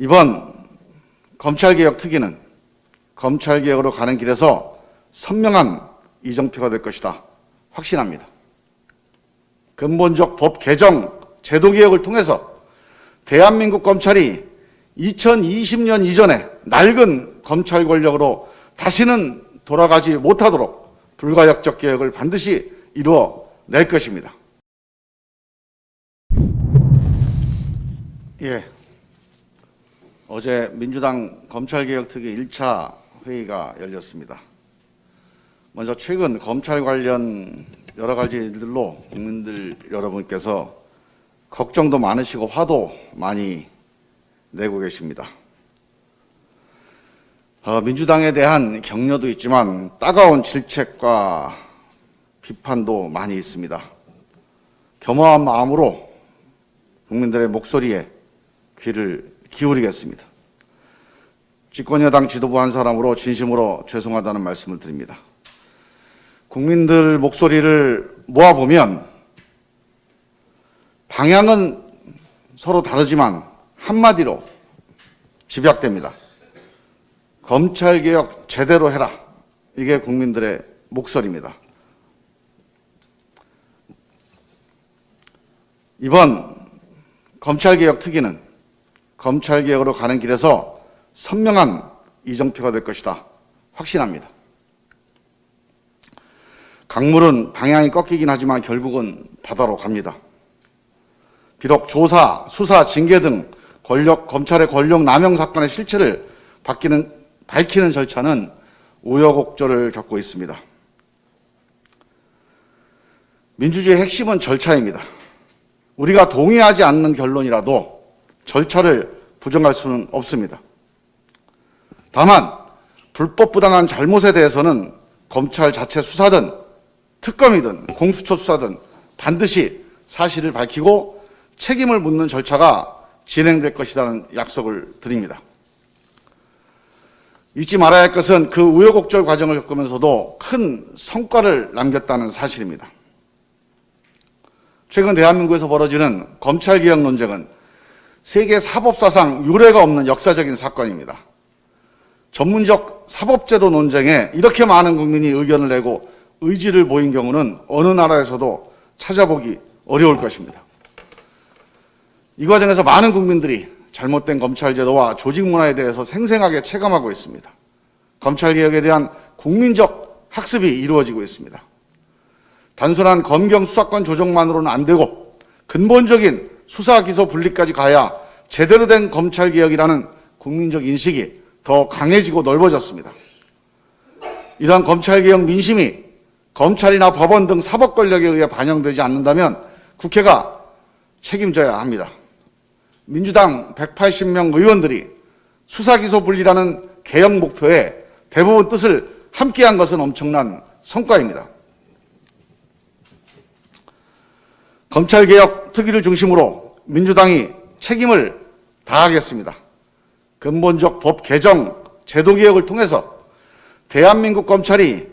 이번 검찰개혁 특위는 검찰개혁으로 가는 길에서 선명한 이정표가 될 것이다 확신합니다. 근본적 법 개정, 제도개혁을 통해서 대한민국 검찰이 2020년 이전에 낡은 검찰 권력으로 다시는 돌아가지 못하도록 불가역적 개혁을 반드시 이루어낼 것입니다. 어제 민주당 검찰개혁특위 1차 회의가 열렸습니다. 먼저 최근 검찰 관련 여러 가지 일들로 국민들 여러분께서 걱정도 많으시고 화도 많이 내고 계십니다. 민주당에 대한 격려도 있지만 따가운 질책과 비판도 많이 있습니다. 겸허한 마음으로 국민들의 목소리에 귀를 기울이겠습니다. 집권여당 지도부 한 사람으로 진심으로 죄송하다는 말씀을 드립니다. 국민들 목소리를 모아보면 방향은 서로 다르지만 한마디로 집약됩니다. 검찰개혁 제대로 해라. 이게 국민들의 목소리입니다. 이번 검찰개혁 특위는 검찰개혁으로 가는 길에서 선명한 이정표가 될 것이다 확신합니다. 강물은 방향이 꺾이긴 하지만 결국은 바다로 갑니다. 비록 조사, 수사, 징계 등 검찰의 권력 남용 사건의 실체를 밝히는 절차는 우여곡절을 겪고 있습니다. 민주주의의 핵심은 절차입니다. 우리가 동의하지 않는 결론이라도 절차를 부정할 수는 없습니다. 다만 불법 부당한 잘못에 대해서는 검찰 자체 수사든 특검이든 공수처 수사든 반드시 사실을 밝히고 책임을 묻는 절차가 진행될 것이라는 약속을 드립니다. 잊지 말아야 할 것은 그 우여곡절 과정을 겪으면서도 큰 성과를 남겼다는 사실입니다. 최근 대한민국에서 벌어지는 검찰개혁 논쟁은 세계 사법사상 유례가 없는 역사적인 사건입니다. 전문적 사법제도 논쟁에 이렇게 많은 국민이 의견을 내고 의지를 보인 경우는 어느 나라에서도 찾아보기 어려울 것입니다. 이 과정에서 많은 국민들이 잘못된 검찰제도와 조직문화에 대해서 생생하게 체감하고 있습니다. 검찰개혁에 대한 국민적 학습이 이루어지고 있습니다. 단순한 검경 수사권 조정만으로는 안 되고 근본적인 수사, 기소, 분리까지 가야 제대로 된 검찰개혁이라는 국민적 인식이 더 강해지고 넓어졌습니다. 이러한 검찰개혁 민심이 검찰이나 법원 등 사법 권력에 의해 반영되지 않는다면 국회가 책임져야 합니다. 민주당 180명 의원들이 수사, 기소, 분리라는 개혁 목표에 대부분 뜻을 함께한 것은 엄청난 성과입니다. 검찰개혁 특위를 중심으로 민주당이 책임을 다하겠습니다. 근본적 법 개정, 제도개혁을 통해서 대한민국 검찰이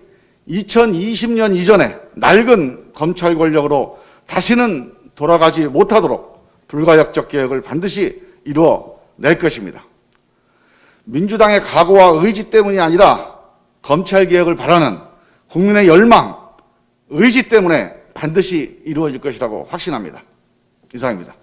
2020년 이전에 낡은 검찰 권력으로 다시는 돌아가지 못하도록 불가역적 개혁을 반드시 이루어낼 것입니다. 민주당의 각오와 의지 때문이 아니라 검찰개혁을 바라는 국민의 열망, 의지 때문에 반드시 이루어질 것이라고 확신합니다. 이상입니다.